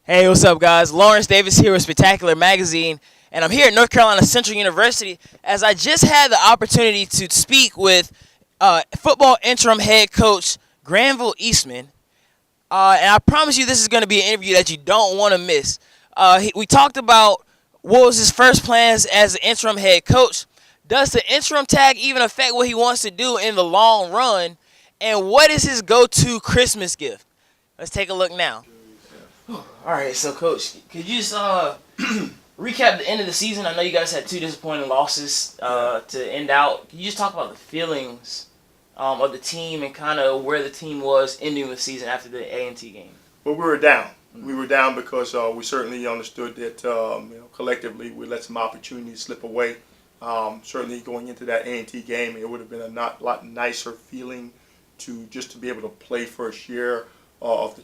Hey, what's up, guys? Lawrence Davis here with Spectacular Magazine, and I'm here at North Carolina Central University as I just had the opportunity to speak with football interim head coach Granville Eastman. And I promise you, this is going to be an interview that you don't want to miss. We talked about what was his first plans as the interim head coach. Does the interim tag even affect what he wants to do in the long run? And what is his go-to Christmas gift? Let's take a look now. All right, so Coach, could you just recap the end of the season? I know you guys had two disappointing losses to end out. Can you just talk about the feelings of the team and kind of where the team was ending the season after the A&T game? Well, we were down. We were down because we certainly understood that collectively we let some opportunities slip away. Certainly going into that A&T game, it would have been a lot nicer feeling to be able to play first year of the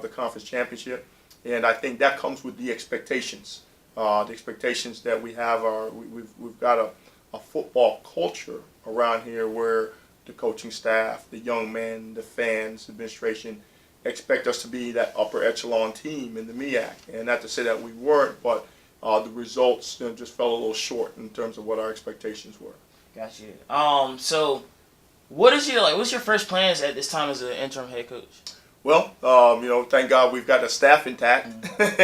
conference championship, and I think that comes with the expectations. The expectations that we have are we've got a football culture around here where the coaching staff, the young men, the fans, administration expect us to be that upper echelon team in the MEAC, and not to say that we weren't, but the results just fell a little short in terms of what our expectations were. Got you. So what's your first plans at this time as an interim head coach? Well, thank God we've got a staff intact, and that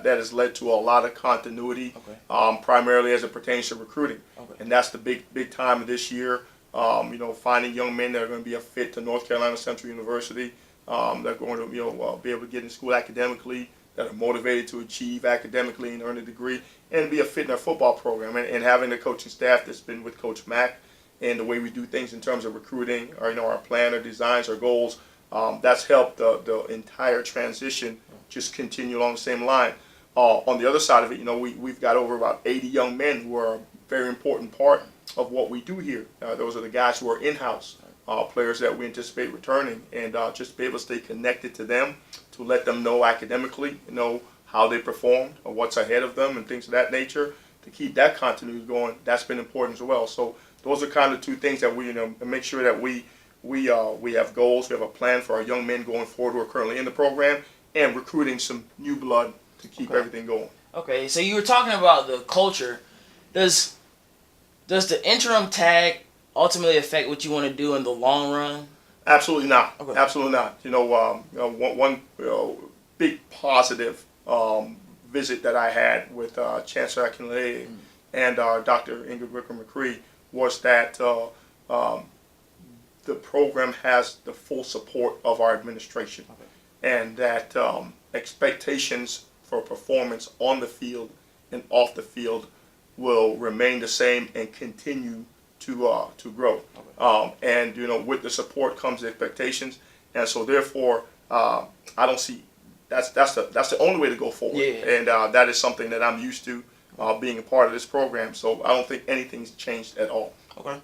has led to a lot of continuity, primarily as it pertains to recruiting, and that's the big time of this year. Finding young men that are going to be a fit to North Carolina Central University, that are going to be able to get in school academically, that are motivated to achieve academically and earn a degree, and be a fit in our football program, and having the coaching staff that's been with Coach Mack. And the way we do things in terms of recruiting, or our plan, our designs, our goals, that's helped the entire transition just continue along the same line. On the other side of it, we've got over about 80 young men who are a very important part of what we do here. Those are the guys who are in-house, players that we anticipate returning, and just be able to stay connected to them, to let them know academically, how they performed, or what's ahead of them, and things of that nature, to keep that continuity going. That's been important as well. So those are kind of two things that we make sure that we have goals, we have a plan for our young men going forward who are currently in the program, and recruiting some new blood to keep everything going. Okay, so you were talking about the culture. Does the interim tag ultimately affect what you want to do in the long run? Absolutely not. Okay. Absolutely not. One big positive visit that I had with Chancellor Akinleye and Dr. Ingrid Wicker-McCree was that the program has the full support of our administration, and that expectations for performance on the field and off the field will remain the same and continue to grow. And with the support comes the expectations, and so therefore I don't see that's the only way to go forward. Yeah. And that is something that I'm used to. Being a part of this program, so I don't think anything's changed at all. Okay.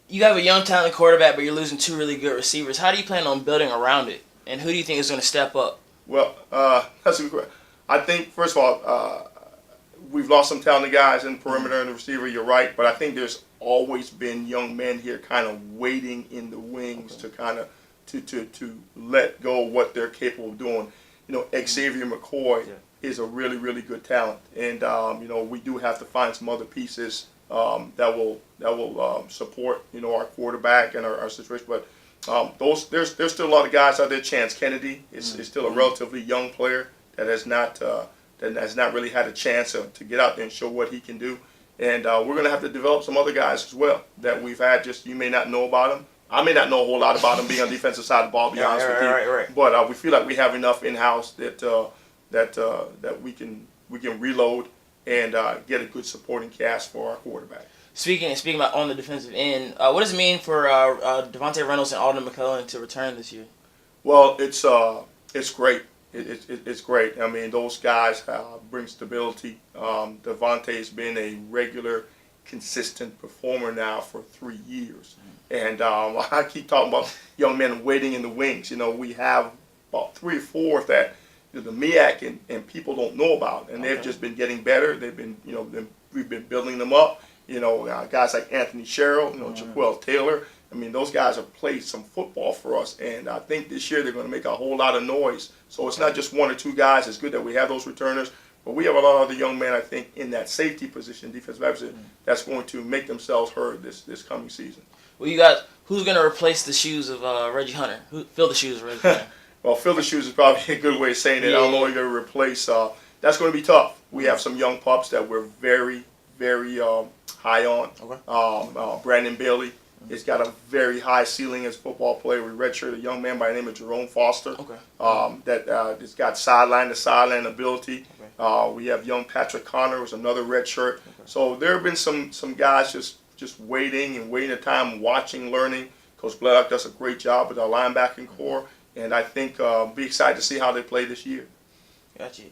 You have a young, talented quarterback, but you're losing two really good receivers. How do you plan on building around it, and who do you think is going to step up? Well, that's a good question. I think, first of all, we've lost some talented guys in the perimeter and the receiver, you're right, but I think there's always been young men here kind of waiting in the wings to kind of to let go of what they're capable of doing. Xavier McCoy is a really, really good talent, and we do have to find some other pieces that will support our quarterback and our situation. But there's still a lot of guys out there. Chance Kennedy is still a relatively young player that has not really had a chance to get out there and show what he can do. And we're going to have to develop some other guys as well that we've had. Just you may not know about them. I may not know a whole lot about them being on the defensive side of the ball. To be honest with you, Right. But we feel like we have enough in house that we can reload and get a good supporting cast for our quarterback. Speaking about on the defensive end, what does it mean for Devontae Reynolds and Alden McCullough to return this year? Well, it's great. It's great. I mean, those guys bring stability. Devontae's been a regular, consistent performer now for 3 years. And I keep talking about young men waiting in the wings. We have about 3 or 4 that the MEAC and people don't know about, and they've just been getting better. They've been, we've been building them up. Guys like Anthony Sherrill, Jaquel Taylor, I mean, those guys have played some football for us, and I think this year they're going to make a whole lot of noise. So it's not just one or two guys. It's good that we have those returners, but we have a lot of other young men, I think, in that safety position, defensive back position, that's going to make themselves heard this coming season. Well, you guys, who's going to replace the shoes of Reggie Hunter? Who fill the shoes of Reggie Hunter? Well, fill the shoes is probably a good way of saying it. Yeah. I don't know if you're going to replace. That's going to be tough. We have some young pups that we're very, very high on. Okay. Brandon Bailey has got a very high ceiling as a football player. We redshirted a young man by the name of Jerome Foster. Okay. That has got sideline-to-sideline ability. Okay. We have young Patrick Connor, who's another redshirt. Okay. So there have been some guys just waiting a time, watching, learning. Coach Bledsoe does a great job with our linebacking core, and I think be excited to see how they play this year. Got you.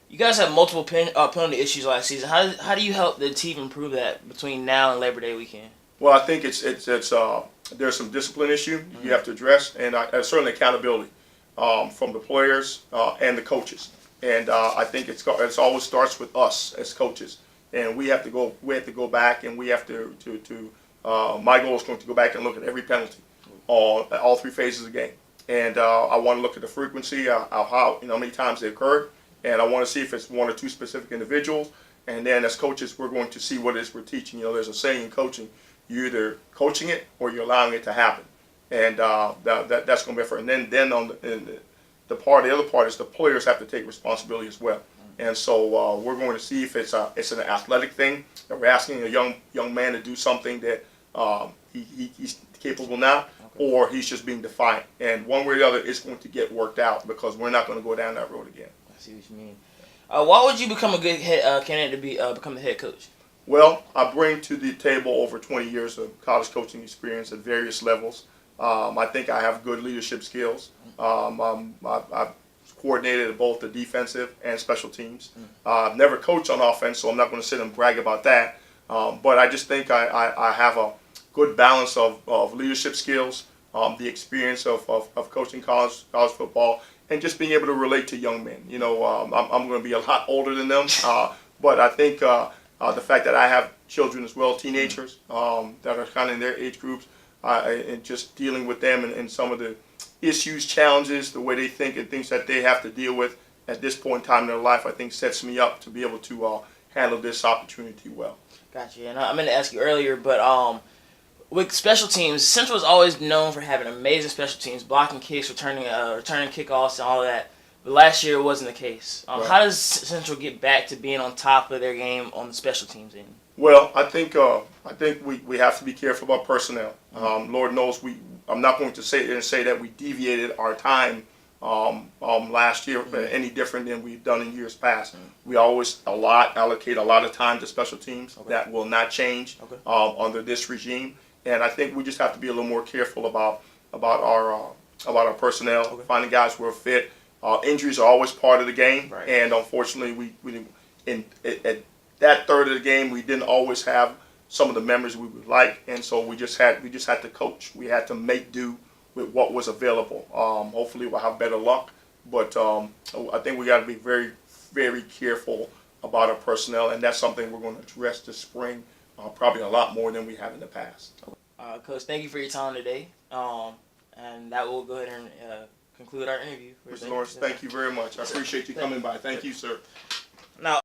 You guys had multiple penalty issues last season. How do you help the team improve that between now and Labor Day weekend? Well, I think it's there's some discipline issue you have to address, and certainly accountability from the players and the coaches. And I think it's always starts with us as coaches, and we have to go back, and we have to my goal is going to go back and look at every penalty on all three phases of the game, and I want to look at the frequency of how many times they occurred, and I want to see if it's one or two specific individuals, and then as coaches we're going to see what it is we're teaching. There's a saying in coaching: you're either coaching it or you're allowing it to happen, and that's going to be effort. And then on the other part is the players have to take responsibility as well. And so we're going to see if it's an athletic thing that we're asking a young man to do something that he's capable now, or he's just being defiant. And one way or the other, it's going to get worked out because we're not going to go down that road again. I see what you mean. Why would you become a good candidate to become the head coach? Well, I bring to the table over 20 years of college coaching experience at various levels. I think I have good leadership skills. I've coordinated both the defensive and special teams. I've never coached on offense, so I'm not going to sit and brag about that. But I just think I have a good balance of leadership skills, the experience of coaching college football, and just being able to relate to young men. I'm going to be a lot older than them, but I think the fact that I have children as well, teenagers that are kind of in their age groups, and just dealing with them and some of the issues, challenges, the way they think and things that they have to deal with at this point in time in their life, I think sets me up to be able to handle this opportunity well. Gotcha. And I meant to ask you earlier, but with special teams, Central is always known for having amazing special teams, blocking kicks, returning kickoffs, and all of that. But last year it wasn't the case. Right. How does Central get back to being on top of their game on the special teams end? Well, I think we have to be careful about personnel. Lord knows I'm not going to say that we deviated our time last year any different than we've done in years past. We always allocate a lot of time to special teams. That will not change under this regime. And I think we just have to be a little more careful about our personnel, finding guys who are fit. Injuries are always part of the game, and unfortunately, at that third of the game, we didn't always have some of the members we would like, and so we just had to coach. We had to make do with what was available. Hopefully, we'll have better luck, but I think we got to be very, very careful about our personnel, and that's something we're going to address this spring, probably a lot more than we have in the past. Coach, thank you for your time today, and that will go ahead and conclude our interview. Mr. Lawrence, thank you very much. I appreciate you coming by. Thank you, sir. Now.